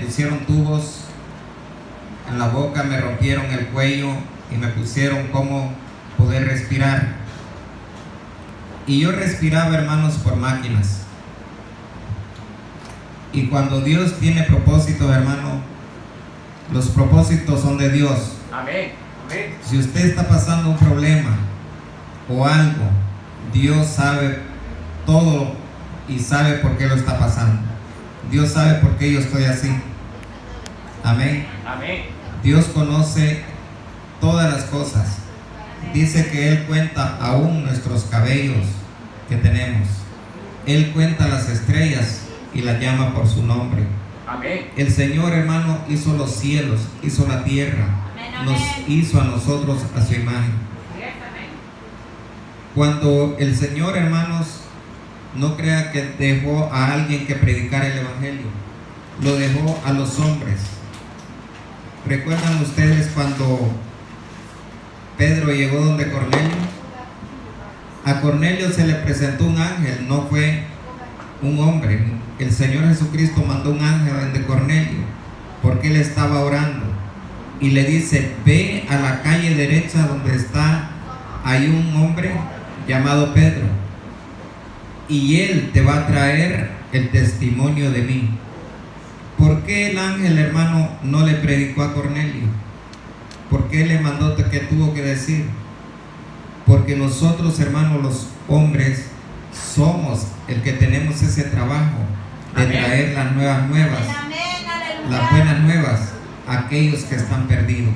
pusieron tubos en la boca, me rompieron el cuello y me pusieron cómo poder respirar. Y yo respiraba, hermanos, por máquinas. Y cuando Dios tiene propósitos, hermano, los propósitos son de Dios. Amén. Amén. Si usted está pasando un problema o algo, Dios sabe todo y sabe por qué lo está pasando. Dios sabe por qué yo estoy así. Amén. Amén. Dios conoce todas las cosas. Dice que Él cuenta aún nuestros cabellos que tenemos. Él cuenta las estrellas y las llama por su nombre. Amén. El Señor, hermano, hizo los cielos, hizo la tierra, nos hizo a nosotros a su imagen. Cuando el Señor, hermanos, no crea que dejó a alguien que predicara el Evangelio, lo dejó a los hombres. ¿Recuerdan ustedes cuando Pedro llegó donde Cornelio? A Cornelio se le presentó un ángel, no fue un hombre. El Señor Jesucristo mandó un ángel donde Cornelio, porque él estaba orando, y le dice: ve a la calle derecha donde está, hay un hombre llamado Pedro, y él te va a traer el testimonio de mí. ¿Por qué el ángel, hermano, no le predicó a Cornelio? ¿Por qué le mandó que tuvo que decir? Porque nosotros, hermanos, los hombres, somos el que tenemos ese trabajo de traer las nuevas, las buenas nuevas a aquellos que están perdidos.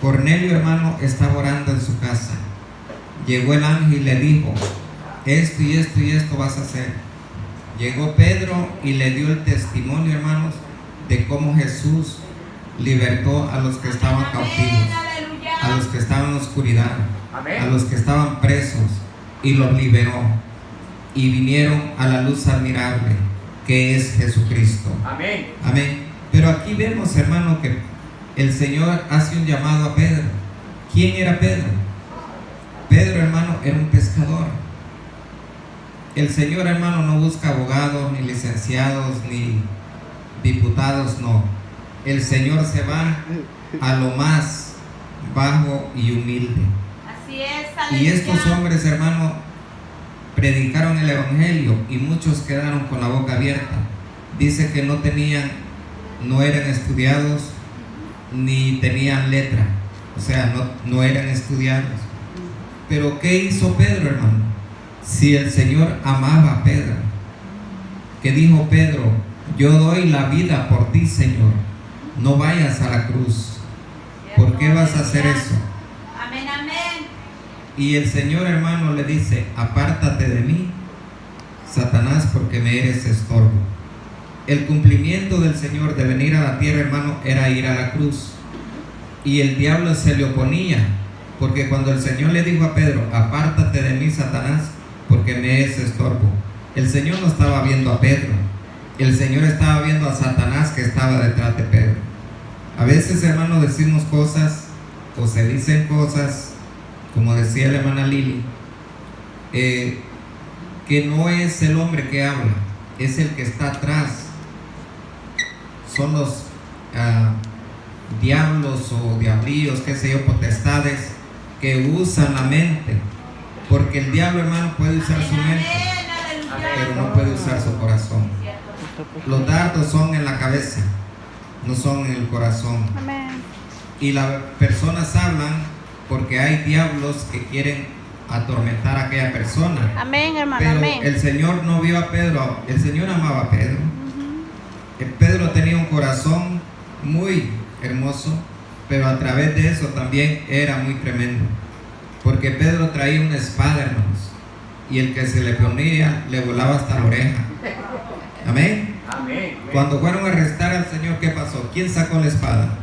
Cornelio, hermano, estaba orando en su casa. Llegó el ángel y le dijo: esto y esto y esto vas a hacer. Llegó Pedro y le dio el testimonio, hermanos, de cómo Jesús libertó a los que estaban cautivos, a los que estaban en oscuridad, a los que estaban presos, y los liberó, y vinieron a la luz admirable que es Jesucristo. Amén. Amén. Pero aquí vemos, hermano, que el Señor hace un llamado a Pedro. ¿Quién era Pedro? Pedro, hermano, era un pescador. El Señor, hermano, no busca abogados, ni licenciados, ni diputados, no. El Señor se va a lo más bajo y humilde. Así es, y estos hombres, hermano, predicaron el Evangelio y muchos quedaron con la boca abierta. Dice que no eran estudiados ni tenían letra, o sea, no eran estudiados. Pero ¿qué hizo Pedro, hermano? Si el Señor amaba a Pedro, que dijo Pedro: yo doy la vida por ti, Señor, no vayas a la cruz. ¿Por qué vas a hacer eso? Amén, amén. Y el Señor, hermano, le dice: apártate de mí, Satanás, porque me eres estorbo. El cumplimiento del Señor de venir a la tierra, hermano, era ir a la cruz. Y el diablo se le oponía, porque cuando el Señor le dijo a Pedro: apártate de mí, Satanás, porque me es estorbo, el Señor no estaba viendo a Pedro, el Señor estaba viendo a Satanás que estaba detrás de Pedro. A veces, hermano, decimos cosas o se dicen cosas, como decía la hermana Lili, que no es el hombre que habla, es el que está atrás. Son los diablos o diablillos, qué sé yo, potestades que usan la mente, porque el diablo, hermano, puede usar su mente, pero no puede usar su corazón. Los dardos son en la cabeza, no son en el corazón. Y las personas hablan porque hay diablos que quieren atormentar a aquella persona. Amén, hermano. Pero amén. el Señor no vio a Pedro, el Señor amaba a Pedro. Pedro tenía un corazón muy hermoso, pero a través de eso también era muy tremendo, porque Pedro traía una espada, hermanos, y el que se le ponía le volaba hasta la oreja. Amén. Amén. Cuando fueron a arrestar al Señor, ¿qué pasó? ¿Quién sacó la espada?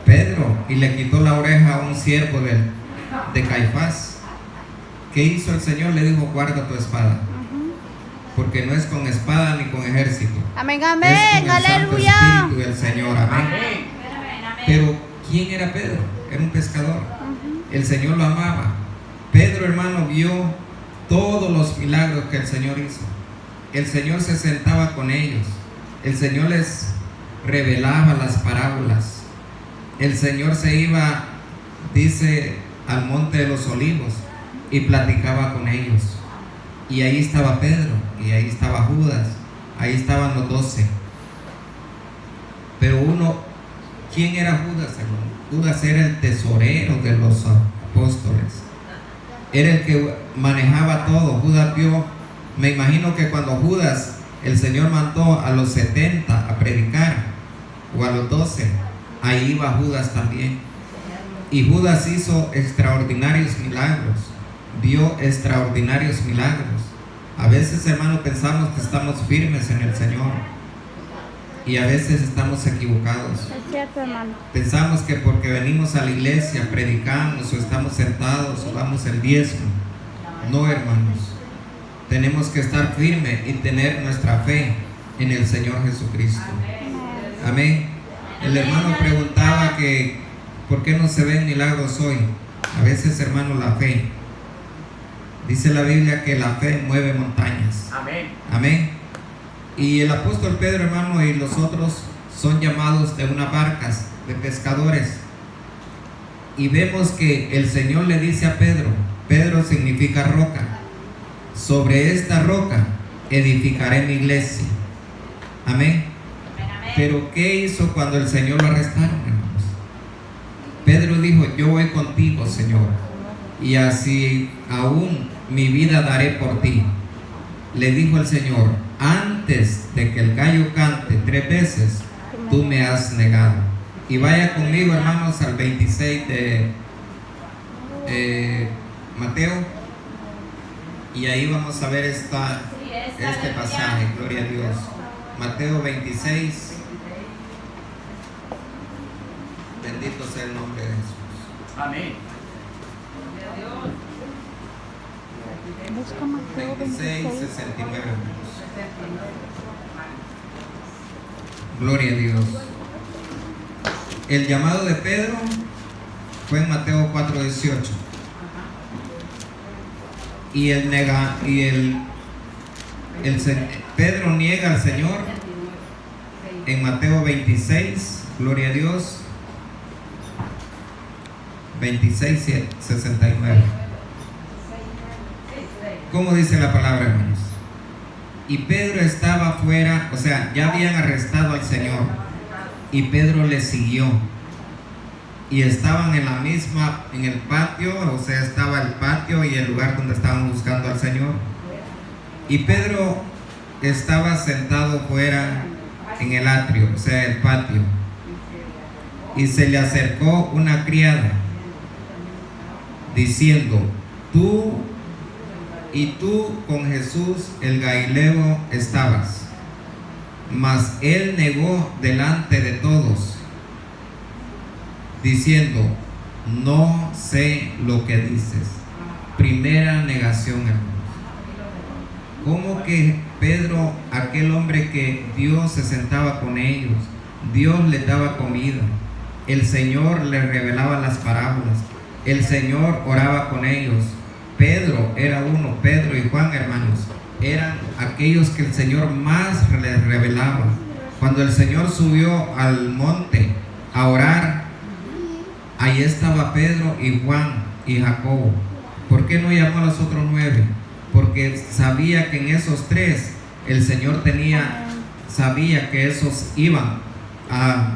Pedro, y le quitó la oreja a un siervo de Caifás. ¿Qué hizo el Señor? Le dijo: guarda tu espada, porque no es con espada ni con ejército. Amén, Es amén, con el Santo aleluya. Espíritu del Señor. Amén. Amén. Pero ¿quién era Pedro? Era un pescador. El Señor lo amaba. Pedro, hermano, vio todos los milagros que el Señor hizo. El Señor se sentaba con ellos. El Señor les revelaba las parábolas. El Señor se iba, dice, al monte de los olivos y platicaba con ellos. Y ahí estaba Pedro, y ahí estaba Judas, ahí estaban los 12. Pero ¿quién era Judas, hermano? Judas era el tesorero de los apóstoles. Era el que manejaba todo. Judas vio, me imagino que cuando Judas, el Señor mandó a los 70 a predicar, o a los 12, ahí iba Judas también. Y Judas hizo extraordinarios milagros, vio extraordinarios milagros. A veces, hermano, pensamos que estamos firmes en el Señor y a veces estamos equivocados. Es cierto, hermano. Pensamos que porque venimos a la iglesia, predicamos o estamos sentados o damos el diezmo. No, hermanos. Tenemos que estar firmes y tener nuestra fe en el Señor Jesucristo. Amén. El hermano preguntaba que ¿por qué no se ven milagros hoy? A veces, hermano, la fe. Dice la Biblia que la fe mueve montañas. Amén. Amén. Y el apóstol Pedro, hermano, y los otros son llamados de unas barcas de pescadores. Y vemos que el Señor le dice a Pedro, Pedro significa roca, sobre esta roca edificaré mi iglesia. Amén. Pero ¿qué hizo cuando el Señor lo arrestaron, hermanos? Pedro dijo, yo voy contigo, Señor, y así aún mi vida daré por ti. Le dijo el Señor, antes de que el gallo cante 3 veces, tú me has negado. Y vaya conmigo, hermanos, al 26 de Mateo, y ahí vamos a ver este pasaje. Gloria a Dios. Mateo 26. Bendito sea el nombre de Jesús. Amén. Busca Mateo 26, 26. 69. Gloria a Dios. El llamado de Pedro fue en Mateo 4:18. Y Pedro niega al Señor en Mateo 26, gloria a Dios, 26, 69. ¿Cómo dice la palabra, hermanos? Y Pedro estaba afuera, o sea, ya habían arrestado al Señor, y Pedro le siguió. Y estaban en el patio, o sea, estaba el patio y el lugar donde estaban buscando al Señor. Y Pedro estaba sentado fuera en el atrio, o sea, el patio. Y se le acercó una criada, diciendo, tú con Jesús el Galileo estabas. Mas él negó delante de todos, diciendo, no sé lo que dices. Primera negación, hermanos. ¿Cómo que Pedro, aquel hombre que Dios se sentaba con ellos, Dios les daba comida, el Señor les revelaba las parábolas, el Señor oraba con ellos? Pedro era uno, Pedro y Juan, hermanos, eran aquellos que el Señor más les revelaba. Cuando el Señor subió al monte a orar, ahí estaba Pedro y Juan y Jacobo. ¿Por qué no llamó a los otros 9? Porque sabía que en esos 3 el Señor sabía que esos iban a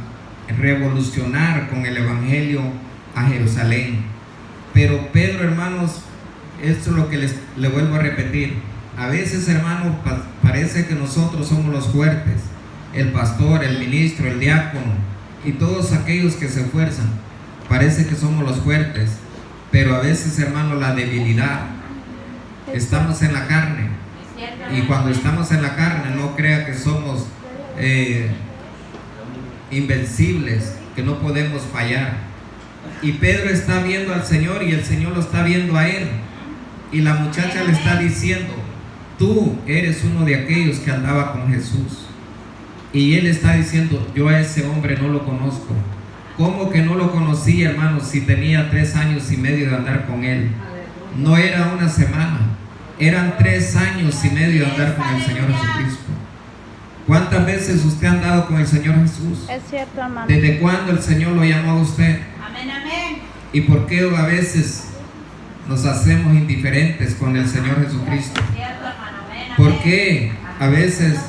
revolucionar con el Evangelio a Jerusalén. Pero Pedro, hermanos, esto es lo que le vuelvo a repetir. A veces, hermanos, parece que nosotros somos los fuertes, el pastor, el ministro, el diácono y todos aquellos que se esfuerzan. Parece que somos los fuertes, pero a veces, hermano, la debilidad. Estamos en la carne, y cuando estamos en la carne, no crea que somos invencibles, que no podemos fallar. Y Pedro está viendo al Señor y el Señor lo está viendo a él. Y la muchacha le está diciendo, tú eres uno de aquellos que andaba con Jesús. Y él está diciendo, yo a ese hombre no lo conozco. ¿Cómo que no lo conocía, hermanos, si tenía 3 años y medio de andar con él? No era una semana, eran 3 años y medio de andar con el Señor Jesucristo. ¿Cuántas veces usted ha andado con el Señor Jesús? Es cierto, hermano. ¿Desde cuándo el Señor lo llamó a usted? Amén, amén. ¿Y por qué a veces nos hacemos indiferentes con el Señor Jesucristo? Cierto, hermano. Amén, amén. ¿Por qué a veces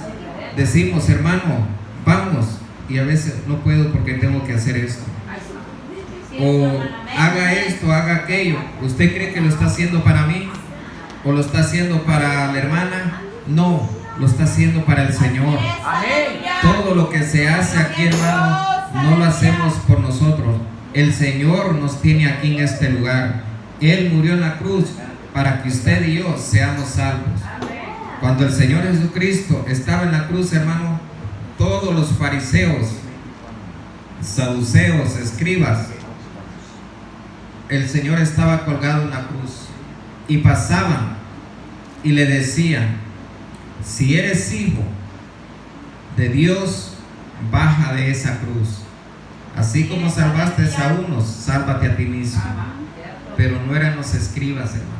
decimos, hermano, vamos, y a veces no puedo porque tengo que hacer esto? Cierto, O hermano. Amén, haga amén. esto, haga aquello. ¿Usted cree que lo está haciendo para mí? ¿O lo está haciendo para la hermana? No, lo está haciendo para el Señor. Así es, aleluya. Todo lo que se hace aquí, hermano, no lo hacemos por nosotros. El Señor nos tiene aquí en este lugar. Él murió en la cruz para que usted y yo seamos salvos. Cuando el Señor Jesucristo estaba en la cruz, hermano, todos los fariseos, saduceos, escribas, el Señor estaba colgado en la cruz y pasaban y le decían: si eres hijo de Dios, baja de esa cruz. Así como salvaste a unos, sálvate a ti mismo. Pero no eran los escribas, hermanos,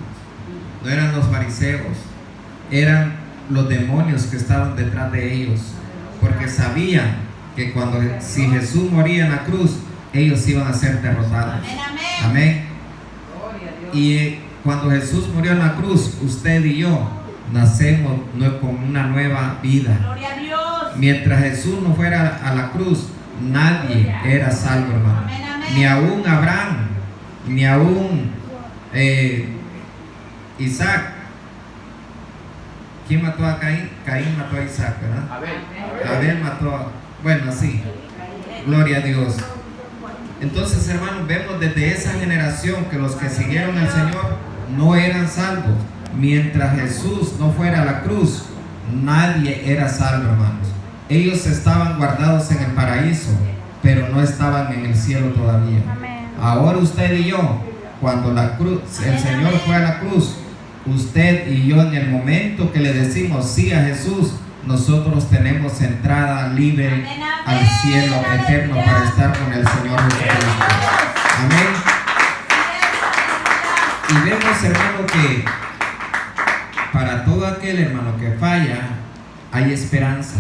no eran los fariseos, eran los demonios que estaban detrás de ellos, porque sabían que si Jesús moría en la cruz, ellos iban a ser derrotados. Amén, amén. Amén. Y cuando Jesús murió en la cruz, usted y yo nacemos con una nueva vida. Gloria a Dios. Mientras Jesús no fuera a la cruz, nadie era salvo, hermano. Amén, amén. Ni aún Abraham, ni aún Isaac. ¿Quién mató a Caín? Caín mató a Isaac, ¿verdad? Abel mató a... Bueno, sí. Gloria a Dios. Entonces, hermanos, vemos desde esa generación que los que siguieron al Señor no eran salvos. Mientras Jesús no fuera a la cruz, nadie era salvo, hermanos. Ellos estaban guardados en el paraíso, pero no estaban en el cielo todavía. Amén. Ahora usted y yo, cuando el Señor fue a la cruz, usted y yo, en el momento que le decimos sí a Jesús, nosotros tenemos entrada libre al cielo eterno para estar con el Señor Jesucristo. Amén. Y vemos, hermano, que para todo aquel, hermano, que falla, hay esperanza.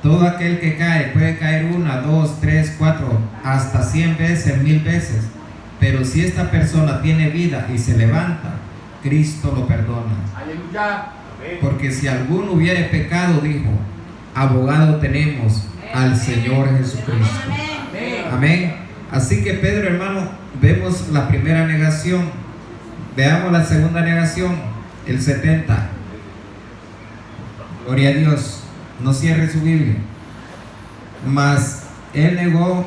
Todo aquel que cae, puede caer 1, 2, 3, 4, hasta 100 veces, 1000 veces. Pero si esta persona tiene vida y se levanta, Cristo lo perdona. Aleluya. Porque si alguno hubiere pecado, dijo, abogado tenemos al Señor Jesucristo. Amén. Amén. Así que Pedro, hermano, vemos la primera negación. Veamos la segunda negación, el 70. Gloria a Dios. No cierre su Biblia. Mas él negó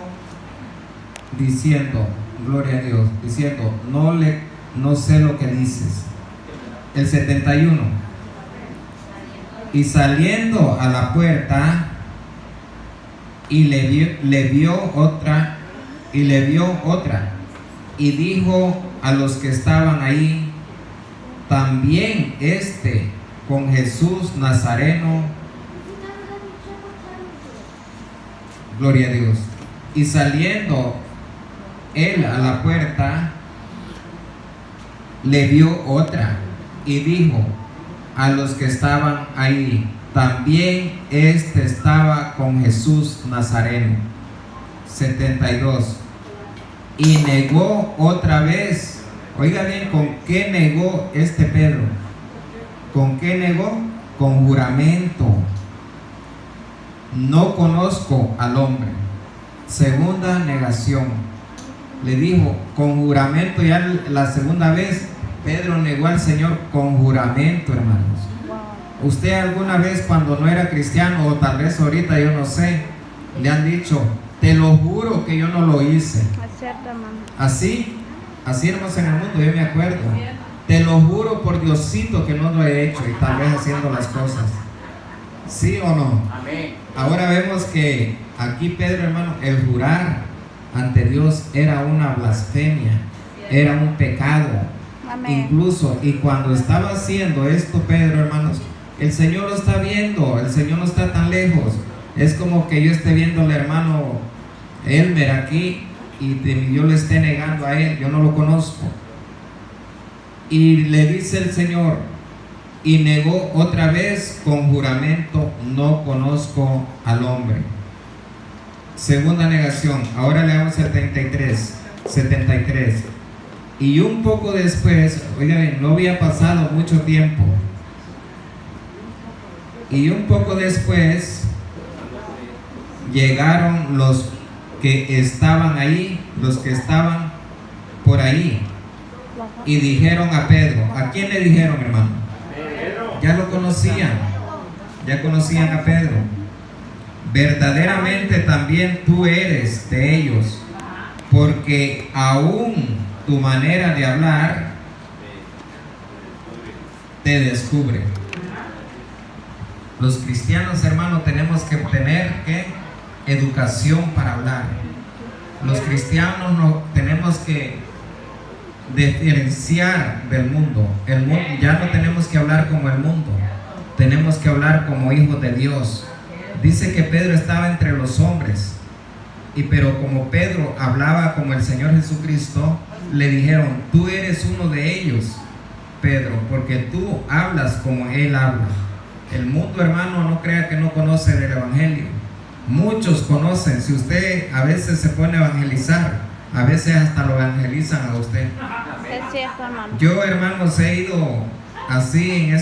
diciendo, gloria a Dios, diciendo, no sé lo que dices. El 71. Y saliendo a la puerta, y le vio otra, y dijo a los que estaban ahí, también con Jesús Nazareno. Gloria a Dios. Y saliendo él a la puerta, le vio otra, y dijo a los que estaban ahí, también estaba con Jesús Nazareno. 72. Y negó otra vez. Oiga bien, ¿con qué negó Pedro? ¿Con qué negó? Con juramento. No conozco al hombre. Segunda negación. Le dijo con juramento. Ya la segunda vez Pedro negó al Señor con juramento, hermanos. Usted alguna vez, cuando no era cristiano, o tal vez ahorita, yo no sé, le han dicho, te lo juro que yo no lo hice. Es cierto, hermano. Así éramos en el mundo, yo me acuerdo. Te lo juro por Diosito que no lo he hecho, y tal vez haciendo las cosas. ¿Sí o no? Amén. Ahora vemos que aquí Pedro, hermano, el jurar ante Dios era una blasfemia, era un pecado. Amén. Incluso, y cuando estaba haciendo esto Pedro, hermanos, el Señor lo está viendo, el Señor no está tan lejos. Es como que yo esté viendo al hermano Elmer aquí y yo le esté negando a él, yo no lo conozco. Y le dice el Señor, Y negó otra vez con juramento: no conozco al hombre. Segunda negación. Ahora leamos 73. Y un poco después, oigan, no había pasado mucho tiempo. Y un poco después llegaron los que estaban ahí, los que estaban por ahí, y dijeron a Pedro. ¿A quién le dijeron, hermano? Pedro. Ya lo conocían, ya conocían a Pedro. Verdaderamente también tú eres de ellos, porque aún tu manera de hablar te descubre. Los cristianos, hermanos, tenemos que tener educación para hablar. Los cristianos no tenemos que diferenciar del mundo. El mundo ya no tenemos que hablar como el mundo, tenemos que hablar como hijos de Dios. Dice que Pedro estaba entre los hombres, pero como Pedro hablaba como el Señor Jesucristo, le dijeron: tú eres uno de ellos, Pedro, porque tú hablas como Él habla. El mundo, hermano, no crea que no conoce del Evangelio. Muchos conocen. Si usted a veces se pone a evangelizar, a veces hasta lo evangelizan a usted. Es cierto, hermano. Yo, hermanos, he ido así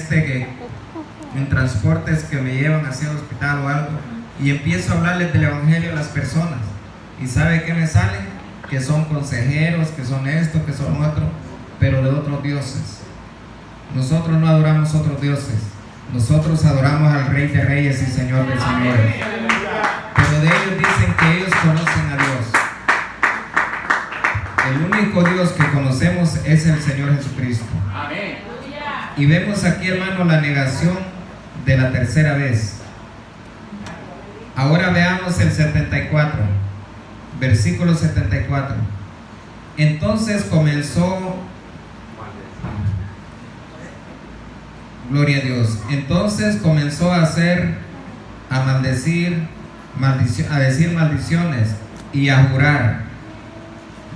en transportes que me llevan hacia el hospital o algo, y empiezo a hablarles del Evangelio a las personas. ¿Y sabe qué me sale? Que son consejeros, que son esto, que son otro, pero de otros dioses. Nosotros no adoramos otros dioses. Nosotros adoramos al Rey de Reyes y Señor de Señores. Pero de ellos dicen que ellos conocen a Dios. El único Dios que conocemos es el Señor Jesucristo. Amén. Y vemos aquí, hermano, la negación de la tercera vez. Ahora veamos el 74, versículo 74. Entonces comenzó, gloria a Dios, entonces comenzó a decir maldiciones y a jurar,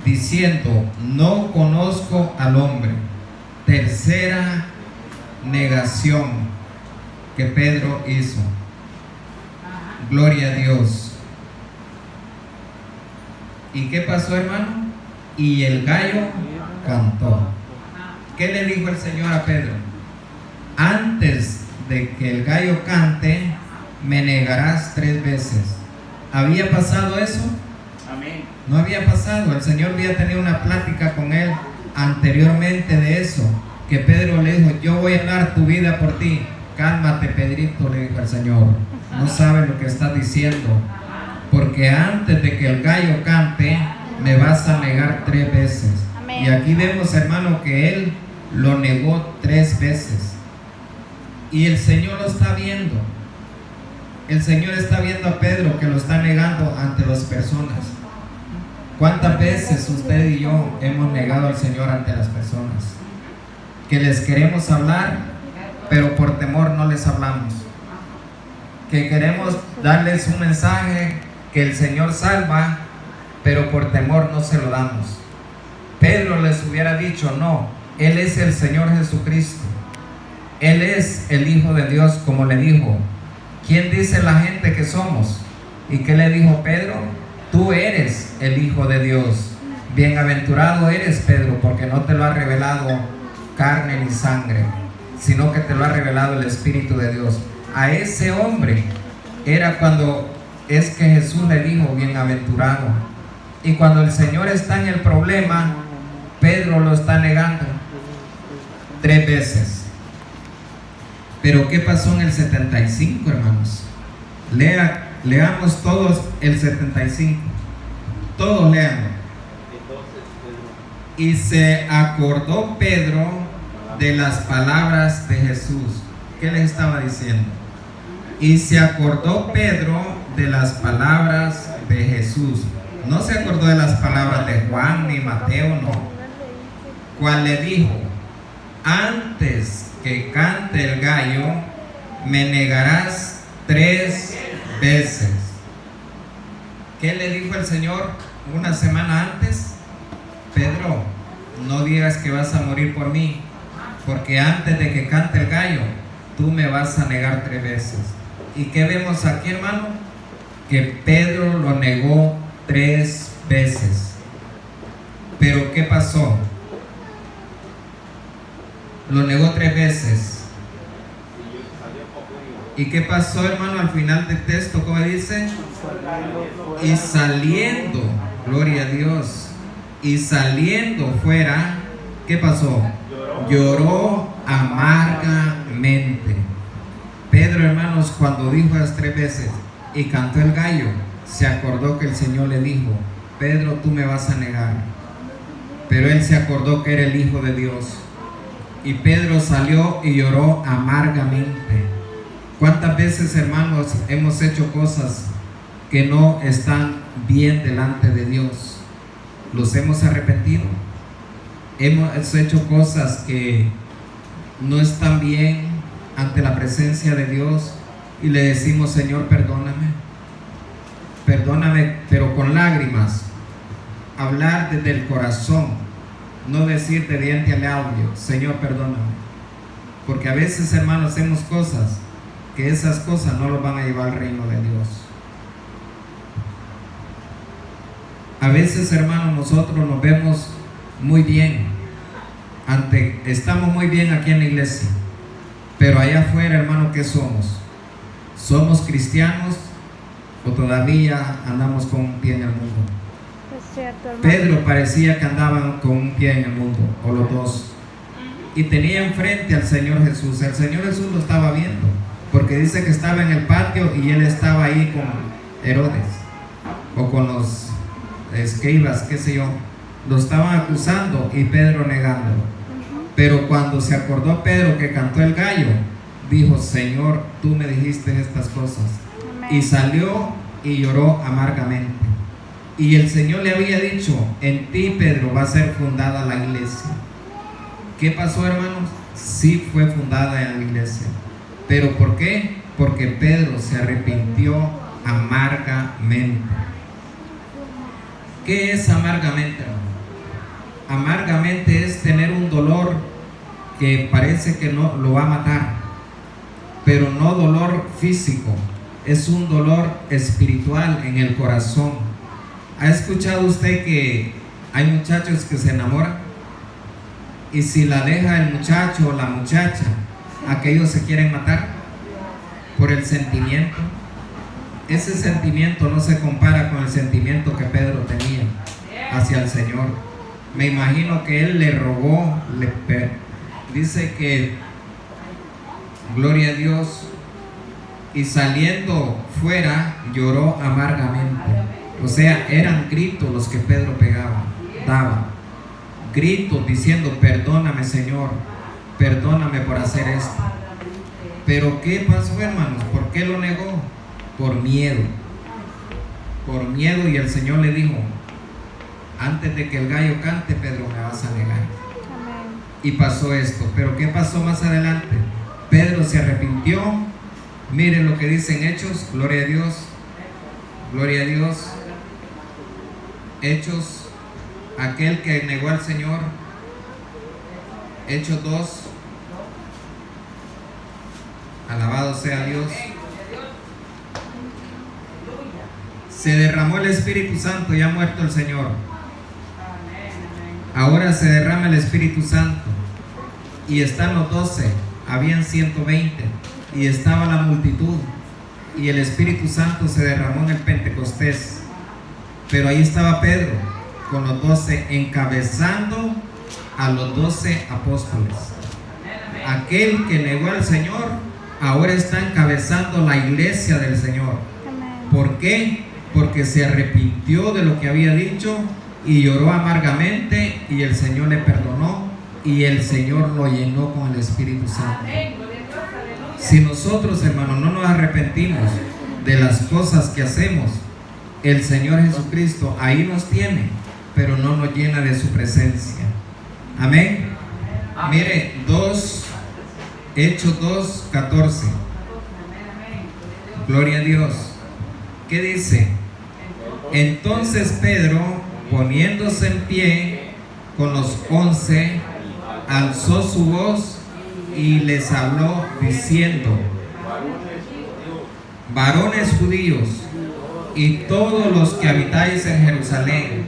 diciendo: no conozco al hombre. Tercera negación que Pedro hizo. Gloria a Dios. ¿Y qué pasó, hermano? Y el gallo cantó. ¿Qué le dijo el Señor a Pedro? Antes de que el gallo cante, me negarás 3 veces. ¿Había pasado eso? Amén. No había pasado. El Señor había tenido una plática con él anteriormente de eso, que Pedro le dijo: yo voy a dar tu vida por ti. Cálmate, Pedrito, le dijo el Señor, no sabes lo que estás diciendo, porque antes de que el gallo cante me vas a negar 3 veces. Amén. Y aquí vemos, hermano, que él lo negó 3 veces, y el Señor lo está viendo. El Señor está viendo a Pedro que lo está negando ante las personas. ¿Cuántas veces usted y yo hemos negado al Señor ante las personas? Que les queremos hablar, pero por temor no les hablamos. Que queremos darles un mensaje que el Señor salva, pero por temor no se lo damos. Pedro les hubiera dicho: no, Él es el Señor Jesucristo. Él es el Hijo de Dios, como le dijo. ¿Quién dice la gente que somos? ¿Y qué le dijo Pedro? Tú eres el Hijo de Dios. Bienaventurado eres, Pedro, porque no te lo ha revelado carne ni sangre, sino que te lo ha revelado el Espíritu de Dios. A ese hombre era cuando es que Jesús le dijo: bienaventurado. Y cuando el Señor está en el problema, Pedro lo está negando 3 veces. Pero ¿qué pasó en el 75, hermanos? Leamos todos el 75. Todos lean. Y se acordó Pedro de las palabras de Jesús. ¿Qué les estaba diciendo? Y se acordó Pedro de las palabras de Jesús. No se acordó de las palabras de Juan ni Mateo, no. ¿Cuál le dijo? Antes que cante el gallo, me negarás 3 veces. ¿Qué le dijo el Señor una semana antes? Pedro, no digas que vas a morir por mí. porque antes de que cante el gallo, tú me vas a negar 3 veces. ¿Y qué vemos aquí, hermano? Que Pedro lo negó 3 veces. Pero ¿qué pasó? Lo negó 3 veces. ¿Y qué pasó, hermano? Al final del texto, ¿cómo dice? Y saliendo, gloria a Dios, y saliendo fuera, ¿qué pasó? Lloró amargamente. Pedro, hermanos, cuando dijo las 3 veces y cantó el gallo, se acordó que el Señor le dijo: Pedro, tú me vas a negar. Pero él se acordó que era el Hijo de Dios. Y Pedro salió y lloró amargamente. ¿Cuántas veces, hermanos, hemos hecho cosas que no están bien delante de Dios? ¿Los hemos arrepentido? Hemos hecho cosas que no están bien ante la presencia de Dios y le decimos: Señor, perdóname. Perdóname, pero con lágrimas. Hablar desde el corazón, no decir de diente al audio: Señor, perdóname. Porque a veces, hermanos, hacemos cosas que esas cosas no nos van a llevar al reino de Dios. A veces, hermanos, nosotros nos vemos muy bien, estamos muy bien aquí en la iglesia, pero allá afuera, hermano, ¿qué somos? ¿Somos cristianos o todavía andamos con un pie en el mundo? Es cierto, hermano. Pedro parecía que andaban con un pie en el mundo, o los dos, y tenía enfrente al Señor Jesús. El Señor Jesús lo estaba viendo, porque dice que estaba en el patio y él estaba ahí con Herodes o con los escribas, qué sé yo. Lo estaban acusando y Pedro negándolo. Pero cuando se acordó Pedro que cantó el gallo, dijo: Señor, tú me dijiste estas cosas. Amén. Y salió y lloró amargamente. Y el Señor le había dicho: en ti, Pedro, va a ser fundada la iglesia. ¿Qué pasó, hermanos? Sí fue fundada en la iglesia. ¿Pero por qué? Porque Pedro se arrepintió amargamente. ¿Qué es amargamente, hermano? Amargamente es tener un dolor que parece que no lo va a matar, pero no dolor físico, es un dolor espiritual en el corazón. ¿Ha escuchado usted que hay muchachos que se enamoran y si la deja el muchacho o la muchacha, aquellos se quieren matar por el sentimiento? Ese sentimiento no se compara con el sentimiento que Pedro tenía hacia el Señor. Me imagino que él le rogó, dice que, gloria a Dios, y saliendo fuera lloró amargamente. O sea, eran gritos los que Pedro daba gritos diciendo: perdóname, Señor, perdóname por hacer esto. Pero ¿qué pasó, hermanos? ¿Por qué lo negó? Por miedo. Por miedo, y el Señor le dijo: antes de que el gallo cante, Pedro, me vas a negar. Amén. Y pasó esto. Pero ¿qué pasó más adelante? Pedro se arrepintió. Miren lo que dicen Hechos. Gloria a Dios. Gloria a Dios. Hechos, aquel que negó al Señor. Hechos 2. Alabado sea Dios. Se derramó el Espíritu Santo, ya ha muerto el Señor. Ahora se derrama el Espíritu Santo. Y están los 12, habían 120, y estaba la multitud. Y el Espíritu Santo se derramó en el Pentecostés. Pero ahí estaba Pedro con los 12, encabezando a los 12 apóstoles. Aquel que negó al Señor ahora está encabezando la iglesia del Señor. Amén. ¿Por qué? Porque se arrepintió de lo que había dicho y lloró amargamente, y el Señor le perdonó y el Señor lo llenó con el Espíritu Santo. Si nosotros, hermanos, no nos arrepentimos de las cosas que hacemos, el Señor Jesucristo ahí nos tiene, pero no nos llena de su presencia. Amén. Mire, Hechos 2:14. Gloria a Dios. ¿Qué dice? Entonces Pedro, poniéndose en pie con los 11, alzó su voz y les habló diciendo: varones judíos y todos los que habitáis en Jerusalén,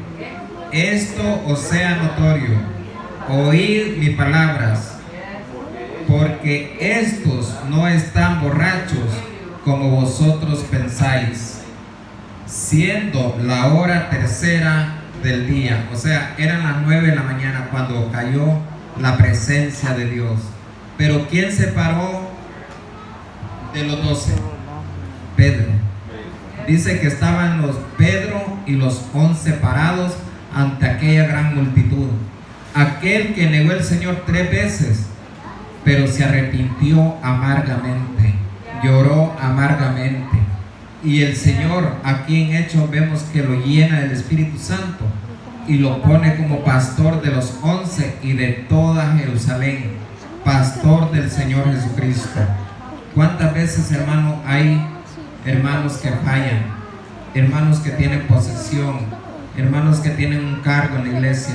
esto os sea notorio, oíd mis palabras, porque estos no están borrachos como vosotros pensáis, siendo la hora tercera del día. O sea, eran las 9 de la mañana cuando cayó la presencia de Dios. Pero ¿quién se paró de los 12? Pedro. Dice que estaban los Pedro y los 11 parados ante aquella gran multitud. Aquel que negó al Señor 3 veces, pero se arrepintió amargamente, lloró amargamente. Y el Señor, aquí en Hechos vemos que lo llena del Espíritu Santo y lo pone como pastor de los 11 y de toda Jerusalén, pastor del Señor Jesucristo. ¿Cuántas veces, hermano, hay hermanos que fallan, hermanos que tienen posesión, hermanos que tienen un cargo en la iglesia?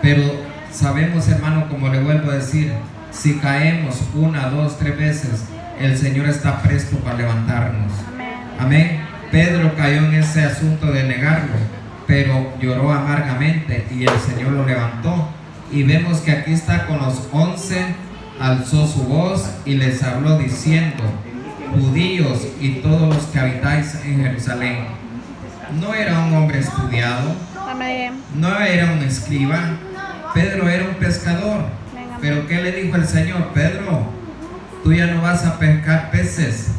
Pero sabemos, hermano, como le vuelvo a decir, si caemos 1, 2, 3 veces, el Señor está presto para levantarnos. Amén. Pedro cayó en ese asunto de negarlo, pero lloró amargamente y el Señor lo levantó. Y vemos que aquí está con los 11, alzó su voz y les habló diciendo: judíos y todos los que habitáis en Jerusalén. No era un hombre estudiado, no era un escriba. Pedro era un pescador. Pero ¿qué le dijo el Señor? Pedro, tú ya no vas a pescar peces,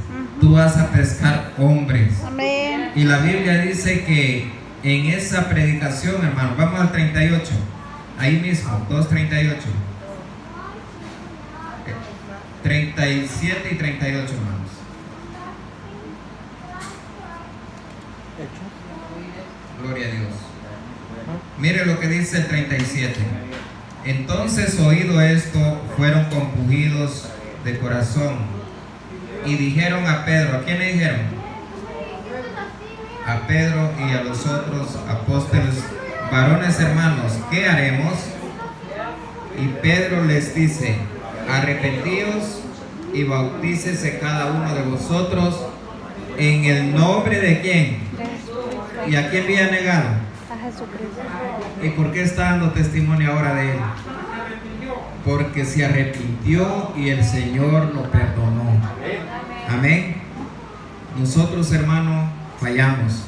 tú vas a pescar hombres. Amén. Y la Biblia dice que en esa predicación, hermano, vamos al 38, ahí mismo, 2:38, 37 y 38, hermanos. Gloria a Dios. Mire lo que dice el 37. Entonces, oído esto, fueron compungidos de corazón y dijeron a Pedro, ¿a quién le dijeron? A Pedro y a los otros apóstoles: varones hermanos, ¿qué haremos? Y Pedro les dice: arrepentíos y bautícese cada uno de vosotros en el nombre de quién. ¿Y a quién había negado? A Jesucristo. ¿Y por qué está dando testimonio ahora de él? Porque se arrepintió y el Señor lo perdonó. Amén. Nosotros, hermanos, fallamos.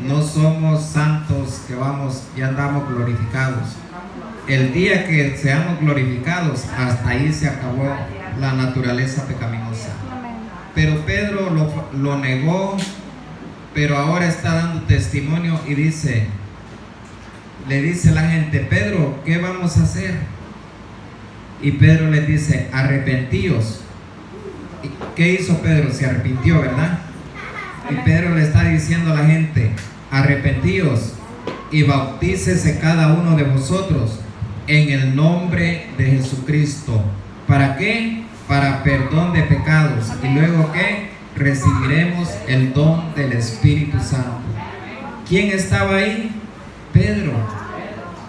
No somos santos que vamos, ya andamos glorificados. El día que seamos glorificados, hasta ahí se acabó la naturaleza pecaminosa. Pero Pedro lo negó, pero ahora está dando testimonio y le dice a la gente: Pedro, ¿qué vamos a hacer? Y Pedro les dice: arrepentíos. ¿Qué hizo Pedro? Se arrepintió, ¿verdad? Y Pedro le está diciendo a la gente: arrepentíos y bautícese cada uno de vosotros en el nombre de Jesucristo. ¿Para qué? Para perdón de pecados. Y luego ¿qué? Recibiremos el don del Espíritu Santo. ¿Quién estaba ahí? Pedro.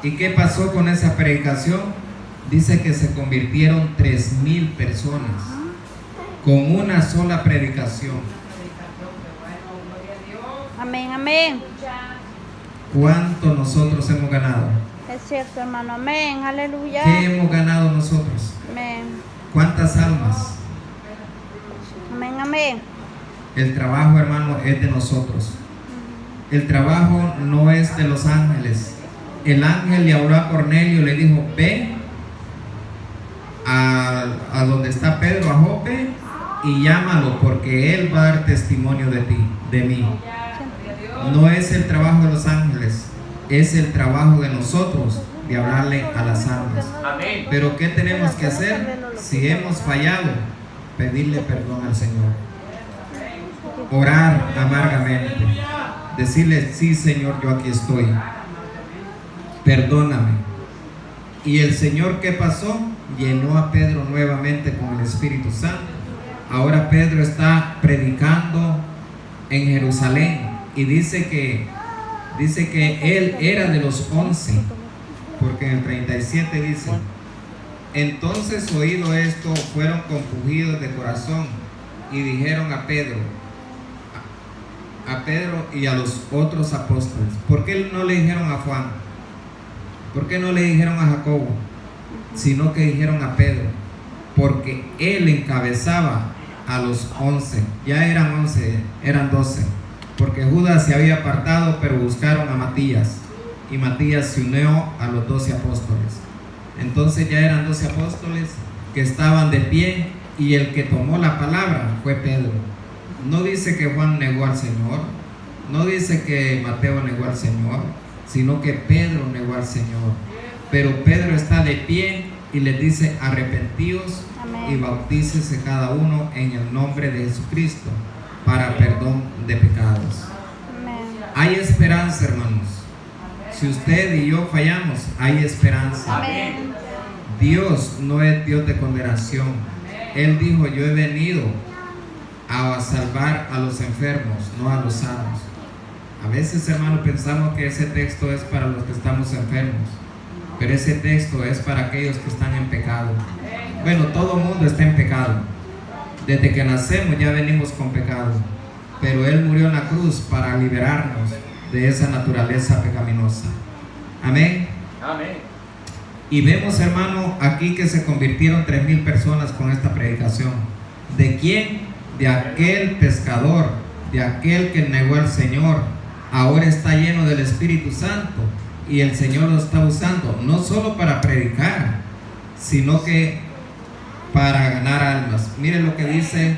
¿Y qué pasó con esa predicación? Dice que se convirtieron 3,000 personas con una sola predicación. Amén, amén. ¿Cuánto nosotros hemos ganado? Es cierto, hermano. Amén, aleluya. ¿Qué hemos ganado nosotros? Amén. ¿Cuántas almas? Amén, amén. El trabajo, hermano, es de nosotros. El trabajo no es de los ángeles. El ángel le habló a Cornelio, le dijo: ve a donde está Pedro, a Jope, y llámalo, porque él va a dar testimonio de ti, de mí. No es el trabajo de los ángeles, es el trabajo de nosotros de hablarle a las almas. Amén. Pero ¿qué tenemos que hacer? Si hemos fallado, pedirle perdón al Señor, orar amargamente, decirle: sí, Señor, yo aquí estoy, perdóname. Y el Señor, ¿qué pasó? Llenó a Pedro nuevamente con el Espíritu Santo. Ahora Pedro está predicando en Jerusalén y dice que él era de los 11, porque en el 37 dice: Entonces, oído esto, fueron compungidos de corazón y dijeron a Pedro y a los otros apóstoles. ¿Por qué no le dijeron a Juan? ¿Por qué no le dijeron a Jacobo? Sino que dijeron a Pedro, porque él encabezaba a los 11. Ya eran 11, eran 12, porque Judas se había apartado, pero buscaron a Matías, y Matías se unió a los 12 apóstoles. Entonces ya eran 12 apóstoles que estaban de pie, y el que tomó la palabra fue Pedro. No dice que Juan negó al Señor, no dice que Mateo negó al Señor, sino que Pedro negó al Señor. Pero Pedro está de pie y les dice: arrepentíos y bautícese cada uno en el nombre de Jesucristo para perdón de pecados. Amén. Hay esperanza, hermanos. Si usted y yo fallamos, hay esperanza. Amén. Dios no es Dios de condenación. Él dijo: yo he venido a salvar a los enfermos, no a los sanos. A veces, hermano, pensamos que ese texto es para los que estamos enfermos, pero ese texto es para aquellos que están en pecado. Bueno, todo el mundo está en pecado. Desde que nacemos ya venimos con pecado, pero Él murió en la cruz para liberarnos de esa naturaleza pecaminosa. Amén. Amén. Y vemos, hermano, aquí que se convirtieron 3,000 personas con esta predicación. ¿De quién? De aquel pescador, de aquel que negó al Señor. Ahora está lleno del Espíritu Santo y el Señor lo está usando no solo para predicar, sino que para ganar almas. Miren lo que dice,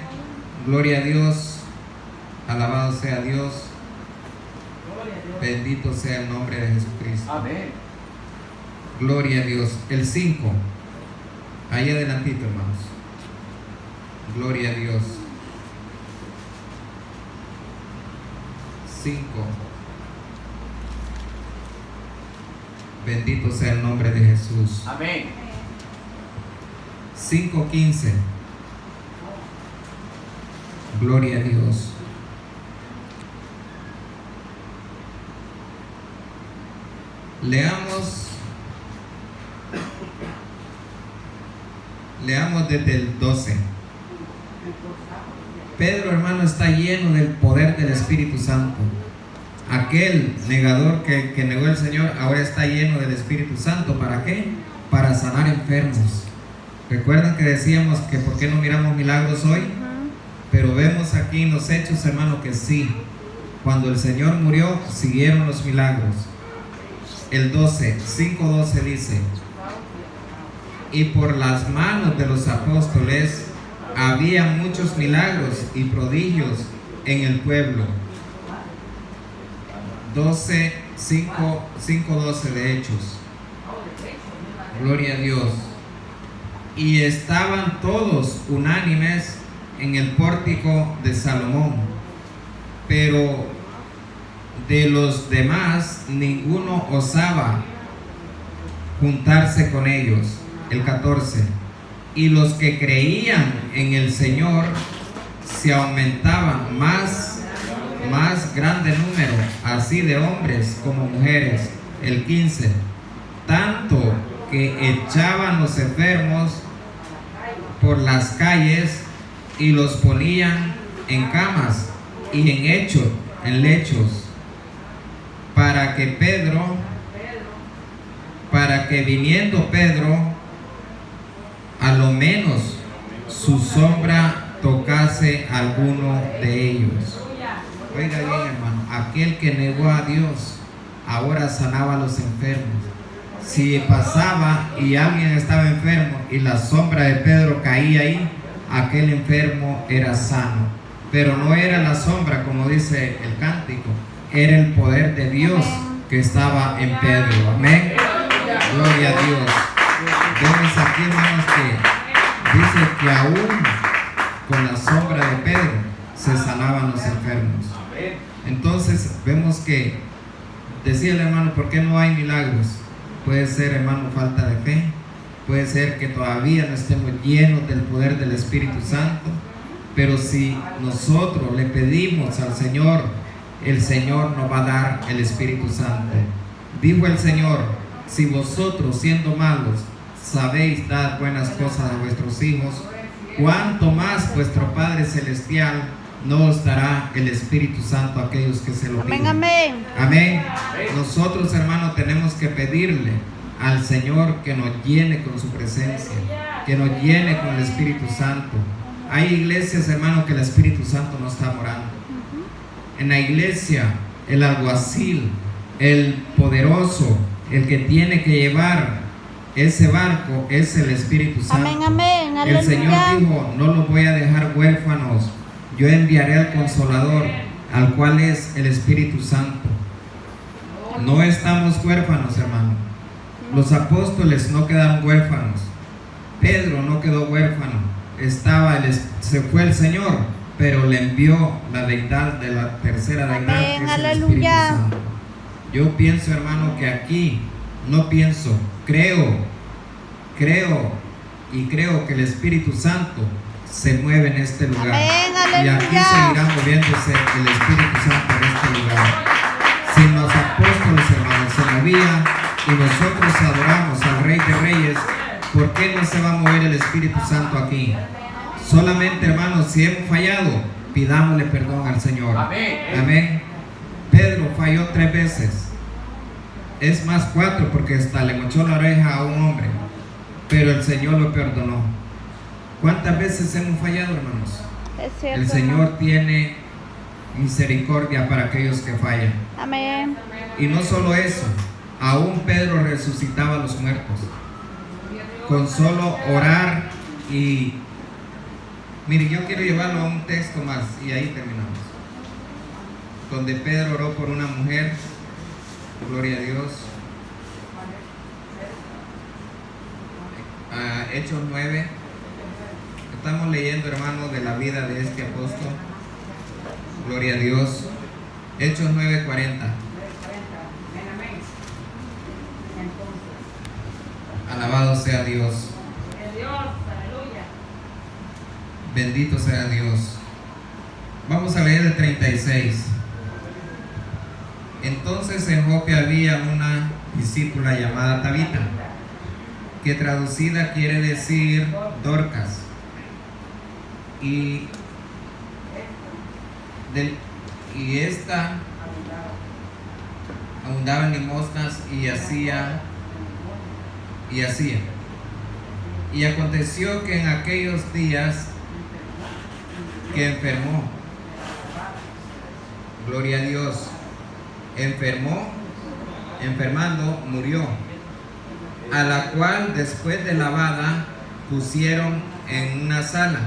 gloria a Dios, alabado sea Dios, bendito sea el nombre de Jesucristo. Amén. Gloria a Dios. El 5, ahí adelantito, hermanos. Gloria a Dios. 5. Bendito sea el nombre de Jesús. Amén. 5:15. Gloria a Dios. Leamos desde el 12. Pedro, hermano, está lleno del poder del Espíritu Santo. Aquel negador que negó al Señor ahora está lleno del Espíritu Santo. ¿Para qué? Para sanar enfermos. ¿Recuerdan que decíamos que por qué no miramos milagros hoy? Pero vemos aquí en los hechos, hermano, que sí. Cuando el Señor murió, siguieron los milagros. El 5:12 dice: y por las manos de los apóstoles había muchos milagros y prodigios en el pueblo. 5:12 de Hechos. Gloria a Dios. Y estaban todos unánimes en el pórtico de Salomón, pero de los demás ninguno osaba juntarse con ellos. El 14. Y los que creían en el Señor se aumentaban más grande número, así de hombres como mujeres. El 15. Tanto que echaban los enfermos por las calles y los ponían en camas y en lechos, para que viniendo Pedro, a lo menos su sombra tocase a alguno de ellos. Oiga bien, hermano, aquel que negó a Dios ahora sanaba a los enfermos. Si pasaba y alguien estaba enfermo y la sombra de Pedro caía ahí, aquel enfermo era sano. Pero no era la sombra, como dice el cántico, era el poder de Dios que estaba en Pedro. Amén. Gloria a Dios. Vemos aquí, hermanos, que dice que aún con la sombra de Pedro se sanaban los enfermos. Entonces vemos que, decía el hermano, ¿por qué no hay milagros? Puede ser, hermano, falta de fe. Puede ser que todavía no estemos llenos del poder del Espíritu Santo. Pero si nosotros le pedimos al Señor, el Señor nos va a dar el Espíritu Santo. Dijo el Señor: si vosotros siendo malos sabéis dar buenas cosas a vuestros hijos, cuánto más vuestro Padre Celestial no os dará el Espíritu Santo a aquellos que se lo Amén, piden. amén. Amén. Nosotros, hermanos, tenemos que pedirle al Señor que nos llene con su presencia, que nos llene con el Espíritu Santo. Hay iglesias, hermanos, que el Espíritu Santo no está morando. En la iglesia, el alguacil, el poderoso, el que tiene que llevar ese barco es el Espíritu Santo. Amén, amén. El Señor Aleluya. dijo: no los voy a dejar huérfanos, yo enviaré al Consolador, al cual es el Espíritu Santo. No estamos huérfanos, hermano. Los apóstoles no quedaron huérfanos. Pedro no quedó huérfano. Se fue el Señor, pero le envió la deidad de la tercera deidad, Amén, que es el aleluya. Espíritu Santo. Yo pienso, hermano, que aquí no pienso, creo que el Espíritu Santo se mueve en este lugar. Amén, y aquí aleluya. seguirá moviéndose el Espíritu Santo en este lugar. Si los apóstoles, hermanos, se movían y nosotros adoramos al Rey de Reyes, ¿por qué no se va a mover el Espíritu Santo aquí? Solamente, hermanos, si hemos fallado, pidámosle perdón al Señor. Amén. Amén. Pedro falló 3 veces. Es más 4, porque hasta le mochó la oreja a un hombre. Pero el Señor lo perdonó. ¿Cuántas veces hemos fallado, hermanos? Es cierto, El Señor tiene misericordia para aquellos que fallan. Amén. Y no solo eso, aún Pedro resucitaba a los muertos. Con solo orar y... Mire, yo quiero llevarlo a un texto más y ahí terminamos. Donde Pedro oró por una mujer. Gloria a Dios. Hechos 9. Estamos leyendo, hermanos, de la vida de este apóstol. Gloria a Dios. Hechos 9:40. Alabado sea Dios. Bendito sea Dios. Vamos a leer el 36. Entonces en Jope había una discípula llamada Tabita, que traducida quiere decir Dorcas, y esta abundaba en limosnas y hacía. Y aconteció que en aquellos días que enfermó, gloria a Dios, enfermando, murió, a la cual después de lavada pusieron en una sala.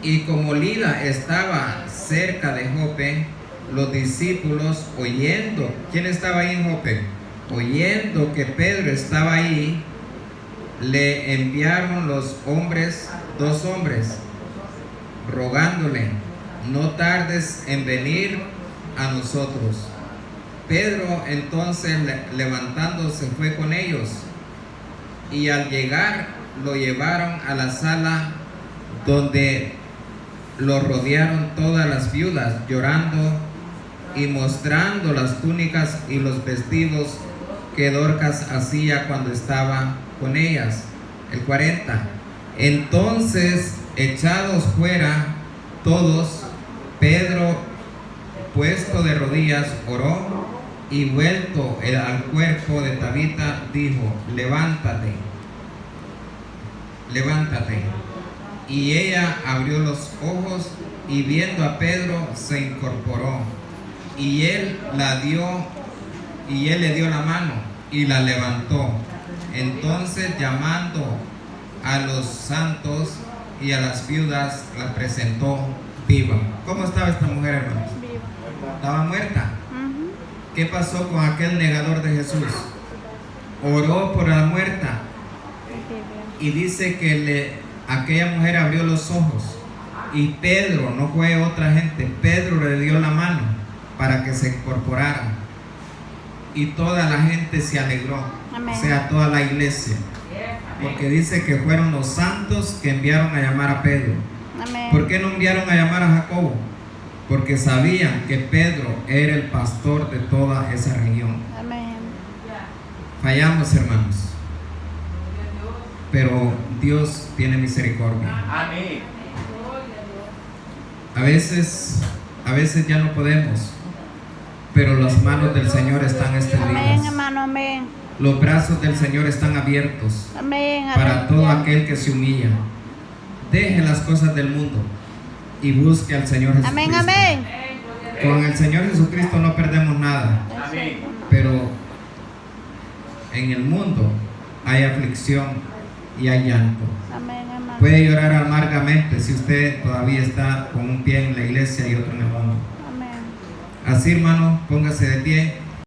Y como Lida estaba cerca de Jope, los discípulos, oyendo, ¿quién estaba ahí en Jope? Oyendo que Pedro estaba ahí, le enviaron dos hombres, rogándole: no tardes en venir a nosotros. Pedro entonces, levantándose, fue con ellos, y al llegar lo llevaron a la sala, donde lo rodearon todas las viudas, llorando y mostrando las túnicas y los vestidos que Dorcas hacía cuando estaba con ellas. El 40. Entonces, echados fuera todos, Pedro, puesto de rodillas, oró, y vuelto al cuerpo de Tabita, dijo: levántate. Y ella abrió los ojos, y viendo a Pedro se incorporó, y él le dio la mano y la levantó. Entonces, llamando a los santos y a las viudas, la presentó viva. ¿Cómo estaba esta mujer, hermanos? Viva. Estaba muerta. Ujú. ¿Qué pasó con aquel negador de Jesús? Oró por la muerta, y dice que aquella mujer abrió los ojos, y Pedro, no fue otra gente, Pedro le dio la mano para que se incorporara, y toda la gente se alegró. Amén. O sea, toda la iglesia, porque dice que fueron los santos que enviaron a llamar a Pedro. Amén. ¿Por qué no enviaron a llamar a Jacobo? Porque sabían que Pedro era el pastor de toda esa región. Amén. Fallamos, hermanos. pero Dios tiene misericordia. Amén. A veces ya no podemos, pero las manos del Señor están Amén, extendidas. hermano, amén. Los brazos del Señor están abiertos Amén, para todo aleluya. aquel que se humilla. Deje las cosas del mundo y busque al Señor Jesucristo. Amén, amén. Con el Señor Jesucristo no perdemos nada, Amén. pero en el mundo hay aflicción y hay llanto. Amén, hermano. Puede llorar amargamente si usted todavía está con un pie en la iglesia y otro en el mundo. Amén. Así, hermano, póngase de pie.